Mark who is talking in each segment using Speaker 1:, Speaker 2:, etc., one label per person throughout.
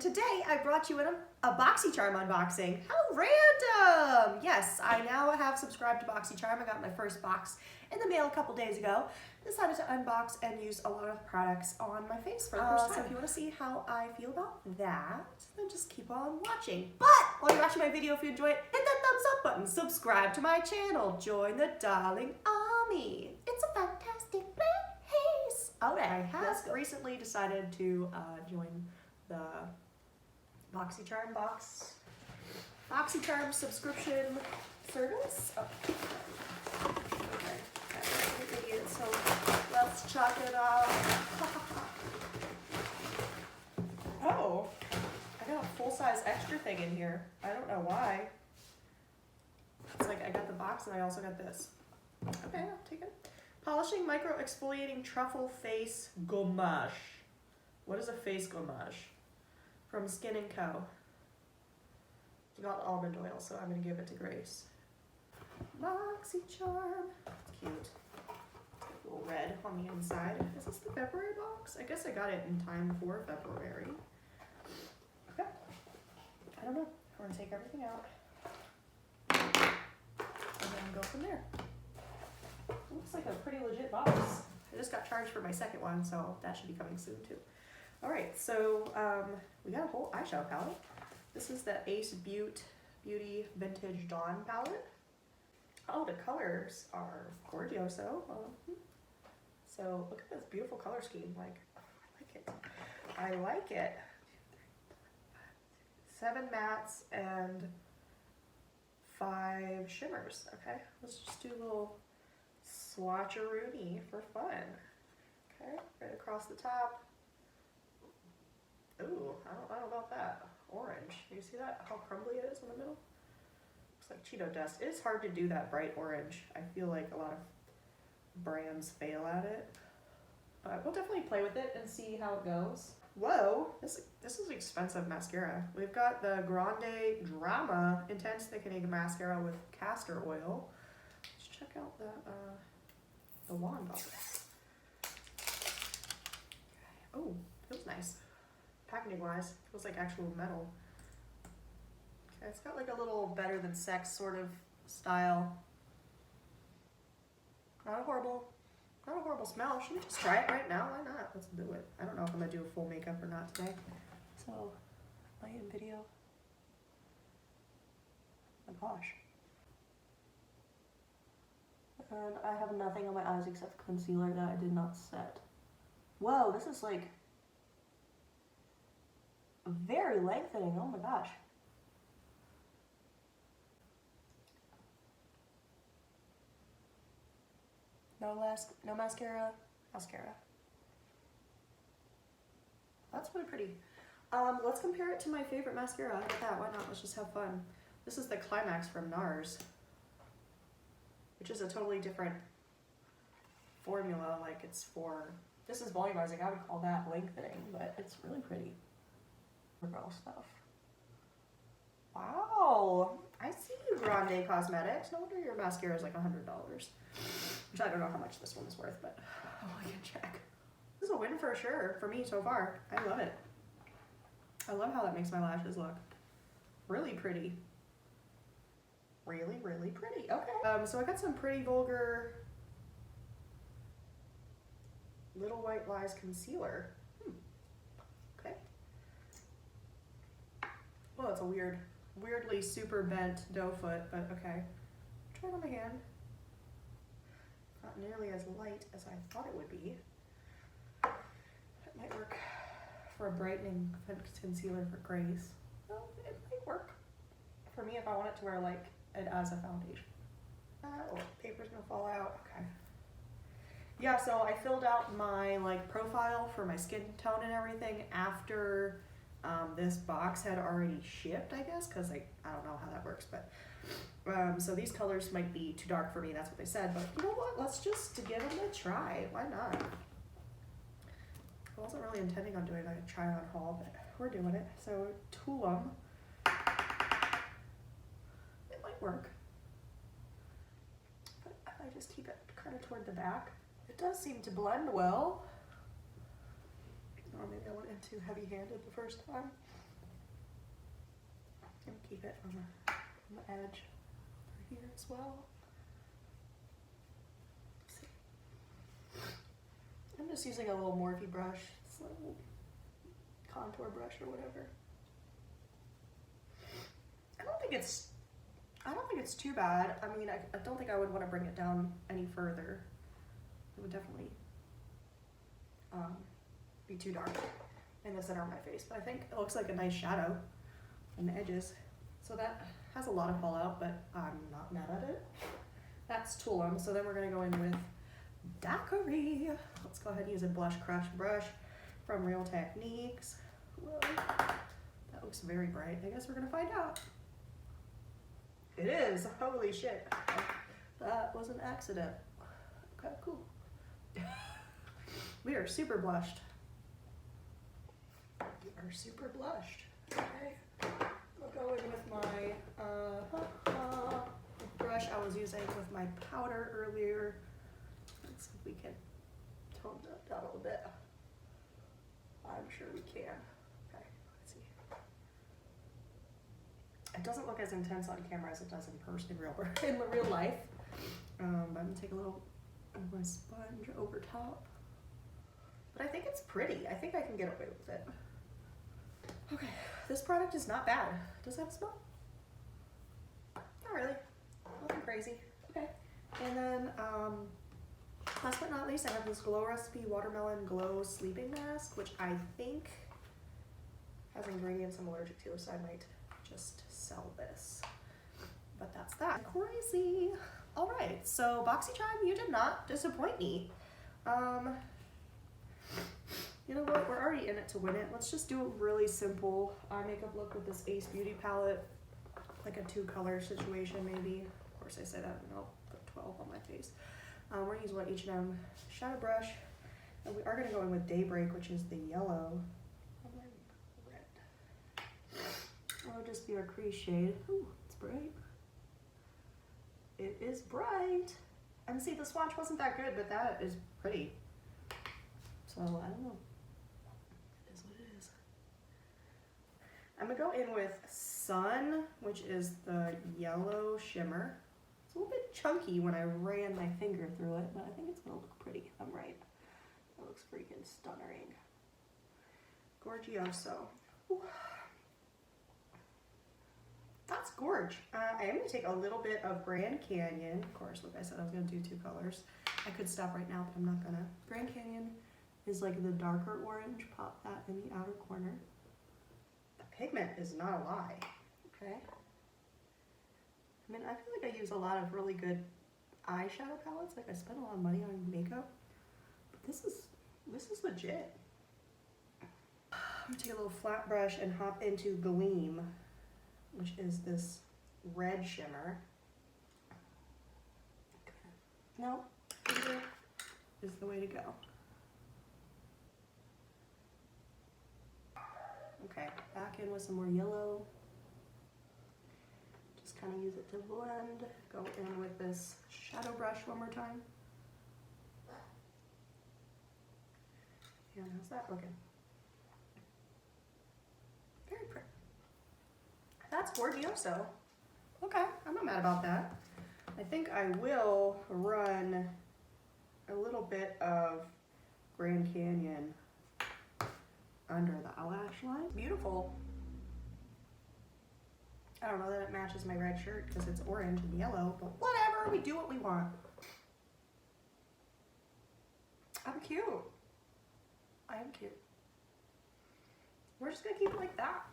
Speaker 1: and today I brought you a Boxycharm unboxing. How random! Yes, I now have subscribed to Boxycharm. I got my first box in the mail a couple days ago. Decided to unbox and use a lot of products on my face for the first time. So if you want to see how I feel about that, then just keep on watching. But while you're watching my video, if you enjoy it, hit that thumbs up button, subscribe to my channel, join the darling army. It's a fantastic place. Alright, I have recently decided to join the Boxycharm subscription service. Oh. Okay, I'm an idiot, so let's chalk it up. Oh, I got a full-size extra thing in here. I don't know why. It's like I got the box and I also got this. Okay, I'll take it. Polishing Micro Exfoliating Truffle Face Gommage. What is a face gommage? From Skin & Co. It's got almond oil, so I'm going to give it to Grace. Boxycharm. It's cute. It's got a little red on the inside. Is this the February box? I guess I got it in time for February. Okay. I don't know. We're going to take everything out. And then go from there. Looks like a pretty legit box. I just got charged for my second one, so that should be coming soon too. Alright, so we got a whole eyeshadow palette. This is the Ace Beaute Vintage Dawn palette. Oh, the colors are gorgioso. So look at this beautiful color scheme. Like, I like it. 7 mattes and 5 shimmers. Okay, let's just do a little swatcheroonie for fun. Okay, right across the top. Ooh, I don't know about that. Orange. You see that? How crumbly it is in the middle? Looks like Cheeto dust. It is hard to do that bright orange. I feel like a lot of brands fail at it. But we'll definitely play with it and see how it goes. Whoa, this is expensive mascara. We've got the GrandeDRAMA Intense Thickening Mascara with castor oil. Let's check out the wand on it. Oh, feels nice. Packaging wise, feels like actual metal. Okay, it's got like a little better than sex sort of style. Not a horrible smell. Should we just try it right now? Why not? Let's do it. I don't know if I'm gonna do a full makeup or not today. So, am I in video? Oh my gosh. And I have nothing on my eyes except concealer that I did not set. Whoa, this is like very lengthening. Oh my gosh. No mascara. That's really pretty. Let's compare it to my favorite mascara. Look at that. Why not? Let's just have fun. This is the Climax from NARS, which is a totally different formula. Like this is volumizing. I would call that lengthening, but it's really pretty. Girl stuff. Wow. I see you, Grande Cosmetics. No wonder your mascara is like $100. Which I don't know how much this one is worth, but I can check. This is a win for sure for me so far. I love it. I love how that makes my lashes look really pretty. Really, really pretty. Okay. So I got some Pretty Vulgar Little White Lies concealer. Okay. Well, it's a weirdly super bent doe foot, but okay. Try it on my hand. Not nearly as light as I thought it would be. It might work for a brightening concealer for Grace. Well, it might work for me if I want it to wear like it as a foundation. Oh, paper's gonna fall out. Okay. Yeah, so I filled out my like profile for my skin tone and everything after this box had already shipped, I guess, because like I don't know how that works, but so these colors might be too dark for me. That's what they said, but you know what? Let's just give them a try. Why not? I wasn't really intending on doing a try on haul, but we're doing it. So Tulum. It might work, but I just keep it kind of toward the back. It does seem to blend well. Or maybe I went in too heavy-handed the first time. gonna keep it on the edge right here as well. I'm just using a little Morphe brush. It's like a little contour brush or whatever. I don't think it's too bad. I mean, I don't think I would want to bring it down any further. It would definitely be too dark in the center of my face, but I think it looks like a nice shadow on the edges. So that has a lot of fallout, but I'm not mad at it. That's Tulum. So then we're gonna go in with Daiquiri. Let's go ahead and use a blush crush brush from Real Techniques. Whoa, that looks very bright. I guess we're gonna find out. It is. Holy shit. That was an accident. Okay, cool. We are super blushed. We are super blushed. Okay. I'll go in with my brush I was using with my powder earlier. Let's see if we can tone that down a little bit. I'm sure we can. Okay, let's see. It doesn't look as intense on camera as it does in person, in real life. I'm gonna take a little of my sponge over top. But I think it's pretty. I think I can get away with it. Okay, this product is not bad. Does that smell? Not really. Nothing crazy. Okay. And then, last but not least, I have this Glow Recipe Watermelon Glow Sleeping Mask, which I think has ingredients I'm allergic to, so I might just sell this. But that's that. Crazy. All right, so Boxycharm, you did not disappoint me. You know what, we're already in it to win it. Let's just do a really simple eye makeup look with this Ace Beauty palette, like a 2-color situation maybe. Of course I say that and I'll put 12 on my face. We're gonna use one H&M shadow brush, and we are gonna go in with Daybreak, which is the yellow. Red. It'll just be our crease shade. Ooh, it's bright. It is bright. And see, the swatch wasn't that good, but that is pretty. So, I don't know. It is what it is. I'm gonna go in with Sun, which is the yellow shimmer. It's a little bit chunky when I ran my finger through it, but I think it's gonna look pretty. I'm right. That looks freaking stunning. Gorgioso. Ooh. That's gorge. I am going to take a little bit of Grand Canyon. Of course, like I said, I was going to do 2 colors. I could stop right now, but I'm not going to. Grand Canyon is like the darker orange. Pop that in the outer corner. The pigment is not a lie. Okay. I mean, I feel like I use a lot of really good eyeshadow palettes. Like I spend a lot of money on makeup. But this is legit. I'm going to take a little flat brush and hop into Gleam, which is this red shimmer. No, finger is the way to go. Okay, back in with some more yellow. Just kind of use it to blend. Go in with this shadow brush one more time. And how's that looking? Very pretty. That's Gorgioso. Okay, I'm not mad about that. I think I will run a little bit of Grand Canyon under the eyelash line. Beautiful. I don't know that it matches my red shirt because it's orange and yellow, but whatever, we do what we want. I'm cute. I am cute. We're just gonna keep it like that.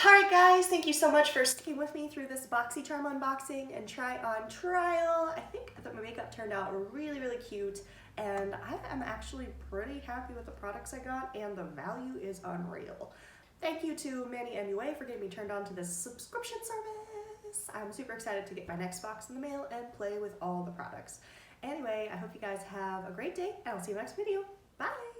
Speaker 1: Alright guys, thank you so much for sticking with me through this Boxycharm unboxing and try on trial. I think that my makeup turned out really, really cute, and I am actually pretty happy with the products I got, and the value is unreal. Thank you to Manny MUA for getting me turned on to this subscription service. I'm super excited to get my next box in the mail and play with all the products. Anyway, I hope you guys have a great day, and I'll see you in the next video. Bye!